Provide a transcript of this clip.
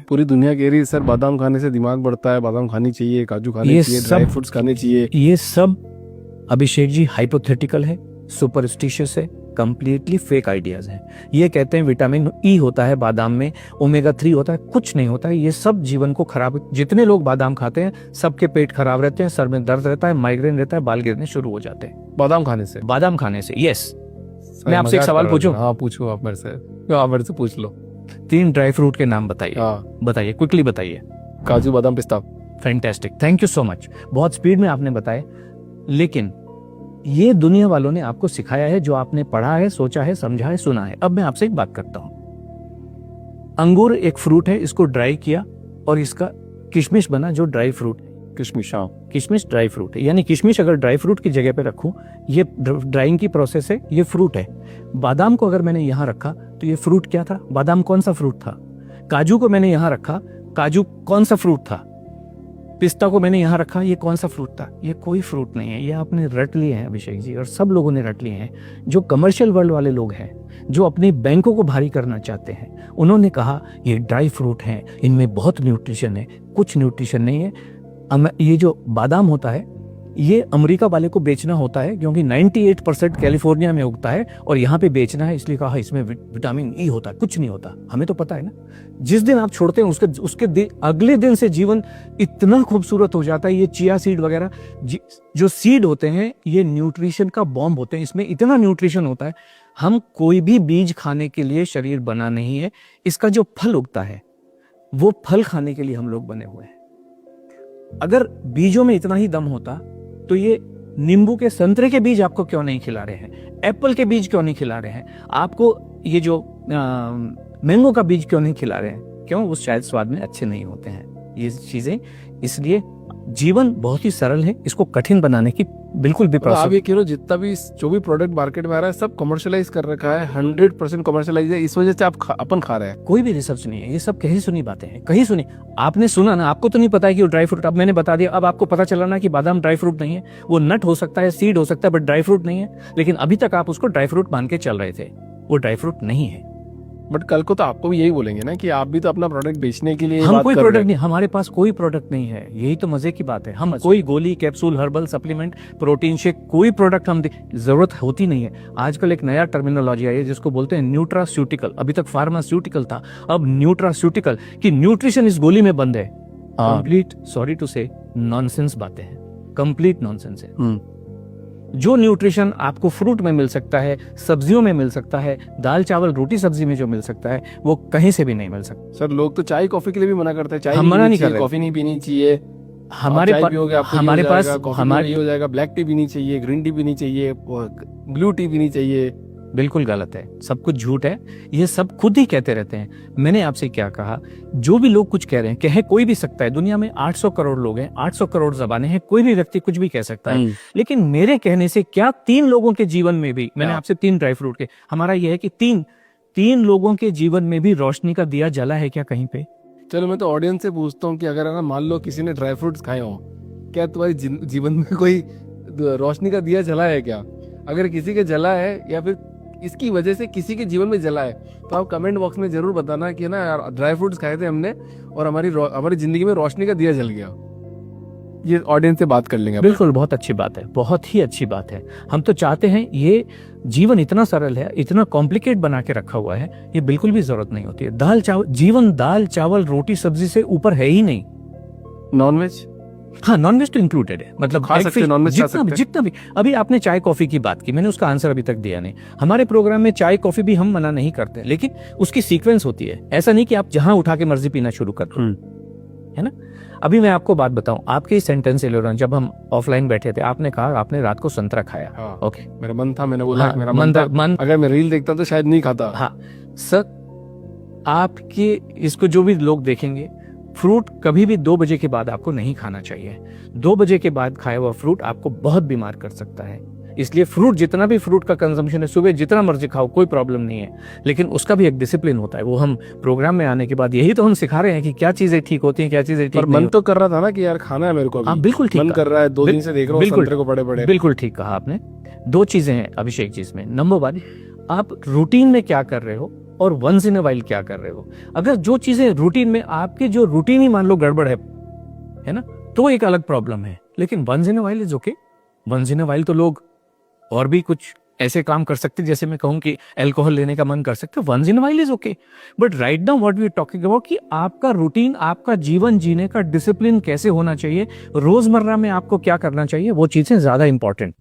पूरी दुनिया कह रही है सर बादाम खाने से दिमाग बढ़ता है, बादाम खानी चाहिए, काजू खाने चाहिए, ड्राई फ्रूट्स खाने चाहिए। ये सब अभिषेक जी हाइपोथेटिकल है, सुपरस्टिशियस है, कंप्लीटली फेक आइडियाज हैं। ये कहते हैं विटामिन ई होता है बादाम में, ओमेगा 3 होता है, कुछ नहीं होता है। ये सब जीवन को खराब, जितने लोग बादाम खाते हैं सबके पेट खराब रहते हैं, सर में दर्द रहता है, माइग्रेन रहता है, बाल गिरने शुरू हो जाते हैं बादाम खाने से। बादाम खाने से। यस, मैं आपसे एक सवाल पूछूं? हाँ पूछो आप मेरे से, आप मेरे से पूछ लो। 3 ड्राई फ्रूट के नाम बताइए। हाँ बताइए, क्विकली बताइए। काजू, बादाम, पिस्ता। Fantastic, thank you so much. बहुत स्पीड में आपने बताया, लेकिन ये दुनिया वालों ने आपको सिखाया है, जो आपने पढ़ा है, सोचा है, समझा है, सुना है। अब मैं आपसे एक बात करता हूं। अंगूर एक फ्रूट है, इसको ड्राई किया और इसका किशमिश बना, जो ड्राई फ्रूट है। किशमिश, हाँ किशमिश ड्राई फ्रूट है, यानी किशमिश अगर ड्राई फ्रूट की जगह पे रखूं, ये ड्राइंग की प्रोसेस है, ये फ्रूट है। बादाम को अगर मैंने यहां रखा तो ये फ्रूट क्या था? बादाम कौन सा फ्रूट था? काजू को मैंने यहां रखा, काजू कौन सा फ्रूट था? पिस्ता को मैंने यहां रखा, ये कौन सा फ्रूट था? ये कोई फ्रूट नहीं है। ये आपने रट लिए हैं अभिषेक जी, और सब लोगों ने रट लिए हैं। जो कमर्शियल वर्ल्ड वाले लोग हैं, जो अपनी बैंकों को भारी करना चाहते हैं, उन्होंने कहा ये ड्राई फ्रूट हैं, इनमें बहुत न्यूट्रिशन है। कुछ न्यूट्रिशन नहीं है। ये जो बादाम होता है, ये अमेरिका वाले को बेचना होता है, क्योंकि 98% कैलिफोर्निया में उगता है और यहाँ पे बेचना है, इसलिए कहा इसमें विटामिन ई होता है। कुछ नहीं होता, हमें तो पता है ना। जिस दिन आप छोड़ते हैं उसके अगले दिन से जीवन इतना खूबसूरत हो जाता है। ये चिया सीड वगैरह जो सीड होते हैं, ये न्यूट्रिशन का बॉम्ब होते हैं। इसमें इतना न्यूट्रिशन होता है, हम कोई भी बीज खाने के लिए शरीर बना नहीं है। इसका जो फल उगता है, वो फल खाने के लिए हम लोग बने हुए हैं। अगर बीजों में इतना ही दम होता तो ये नींबू के, संतरे के बीज आपको क्यों नहीं खिला रहे हैं? एप्पल के बीज क्यों नहीं खिला रहे हैं आपको? ये जो मैंगो का बीज क्यों नहीं खिला रहे हैं? क्यों? वो शायद स्वाद में अच्छे नहीं होते हैं ये चीजें। इसलिए जीवन बहुत ही सरल है, इसको कठिन बनाने की बिल्कुल भी आप ये कह रहे हो जितना भी जो भी प्रोडक्ट मार्केट में आ रहा है सब कमर्शियलाइज कर रखा है, 100% कमर्शियलाइज है। इस वजह से अपन खा रहे हैं। कोई भी रिसर्च नहीं है, ये सब कहीं सुनी बातें हैं। कहीं सुनी, आपने सुना ना, आपको तो नहीं पता है कि वो ड्राई फ्रूट। अब मैंने बता दिया, अब आपको पता चला ना कि बादाम ड्राई फ्रूट नहीं है। वो नट हो सकता है, सीड हो सकता है, बट ड्राई फ्रूट नहीं है। लेकिन अभी तक आप उसको ड्राई फ्रूट मान के चल रहे थे, वो ड्राई फ्रूट नहीं है। बट कल को तो आपको भी यही बोलेंगे ना कि आप भी तो अपना प्रोडक्ट बेचने के लिए हम कोई प्रोडक्ट नहीं, हमारे पास कोई प्रोडक्ट नहीं है। यही तो मजे की बात है। हम कोई गोली, capsule, herbal supplement, protein shake, कोई प्रोडक्ट हम जरूरत होती नहीं है। आजकल एक नया टर्मिनोलॉजी आई है जिसको बोलते हैं न्यूट्रास्यूटिकल। अभी तक फार्मास्यूटिकल था, अब न्यूट्रास्यूटिकल कि न्यूट्रिशन इस गोली में बंद है। कंप्लीट, सॉरी टू से, नॉनसेंस बातें हैं, कंप्लीट नॉनसेंस है। जो न्यूट्रिशन आपको फ्रूट में मिल सकता है, सब्जियों में मिल सकता है, दाल चावल रोटी सब्जी में जो मिल सकता है, वो कहीं से भी नहीं मिल सकता। सर लोग तो चाय कॉफी के लिए भी मना करते हैं, चाय हम मना नहीं कर रहे, कॉफी नहीं पीनी चाहिए। हमारे पास हो जाएगा, ब्लैक टी पीनी चाहिए, ग्रीन टी पीनी चाहिए, ब्लू टी पीनी चाहिए। बिल्कुल गलत है, सब कुछ झूठ है। ये सब खुद ही कहते रहते हैं। मैंने आपसे क्या कहा, जो भी लोग कुछ कह रहे हैं, कहे कोई भी सकता है। दुनिया में 800 करोड़ लोग हैं, 800 करोड़ जबानें हैं, कोई भी व्यक्ति कुछ भी कह सकता है। लेकिन मेरे कहने से क्या 3 लोगों के जीवन में भी, मैंने आपसे 3 ड्राई फ्रूट के, हमारा यह है कि 3 लोगों के जीवन में भी रोशनी का दिया जला है क्या कहीं पे? चलो मैं तो ऑडियंस से पूछता हूँ कि अगर ना मान लो किसी ने ड्राई फ्रूट्स खाए हो, क्या तुम्हारी जीवन में कोई रोशनी का दिया जला है क्या? अगर किसी के जला है या फिर इसकी वजह से किसी के जीवन में जला है, तो आप कमेंट बॉक्स में जरूर बताना कि ना यार ड्राई फ्रूट्स खाए थे हमने और हमारी जिंदगी में रोशनी का दिया जल गया। ये ऑडियंस से बात कर लेंगे। बिल्कुल, बहुत अच्छी बात है, बहुत ही अच्छी बात है। हम तो चाहते हैं, ये जीवन इतना सरल है, इतना कॉम्प्लिकेट बना के रखा हुआ है, ये बिल्कुल भी जरूरत नहीं होती है। जीवन दाल चावल रोटी सब्जी से ऊपर है ही नहीं। नॉनवेज, हाँ नॉनवेज तो इंक्लूडेड है, मतलब खा सकते हैं, नॉनवेज खा सकते हैं। जितना भी। अभी आपने चाय कॉफी की बात की, मैंने उसका आंसर अभी तक दिया नहीं। हमारे प्रोग्राम में चाय कॉफी भी हम मना नहीं करते, लेकिन उसकी सीक्वेंस होती है। ऐसा नहीं कि आप जहां उठा के मर्जी पीना शुरू कर दो, है ना। अभी मैं आपको बात बताऊं, आपके सेंटेंस से जब हम ऑफलाइन बैठे थे, आपने कहा आपने रात को संतरा खाया। हाँ, ओके, मेरा मन था, मैंने बोला हाँ, मेरा मन था। अगर मैं रील देखता तो शायद नहीं खाता। हाँ सर, आपके इसको जो भी लोग देखेंगे, फ्रूट कभी भी 2 बजे के बाद आपको नहीं खाना चाहिए। 2 बजे के बाद खाया हुआ फ्रूट आपको बहुत बीमार कर सकता है। इसलिए फ्रूट, जितना भी फ्रूट का कंजम्पशन है, सुबह जितना मर्जी खाओ, कोई प्रॉब्लम नहीं है। लेकिन उसका भी एक डिसिप्लिन होता है। वो हम प्रोग्राम में आने के बाद यही तो हम सिखा रहे हैं कि क्या चीजें ठीक होती हैं, क्या चीजें ठीक नहीं। मन तो कर रहा था ना कि यार खाना है मेरे को। हाँ बिल्कुल ठीक, मन कर रहा है, 2 दिन से देख रहा हूँ संतरे को बड़े। बिल्कुल ठीक कहा आपने। 2 चीजें हैं अभिषेक जी इसमें। नंबर 1, आप रूटीन में क्या कर रहे हो और वंस इन अ वाइल क्या कर रहे हो। अगर जो चीजें रूटीन में आपके जो रूटीन ही मान लो गड़बड़ है ना, तो एक अलग प्रॉब्लम है। लेकिन once in a while is okay. Once in a while तो लोग और भी कुछ ऐसे काम कर सकते, जैसे मैं कहूं कि अल्कोहल लेने का मन कर सकते, once in while is okay. But right now what we are talking about कि आपका रूटीन, आपका जीवन जीने का डिसिप्लिन कैसे होना चाहिए, रोजमर्रा में आपको क्या करना चाहिए, वो चीजें ज्यादा इंपॉर्टेंट।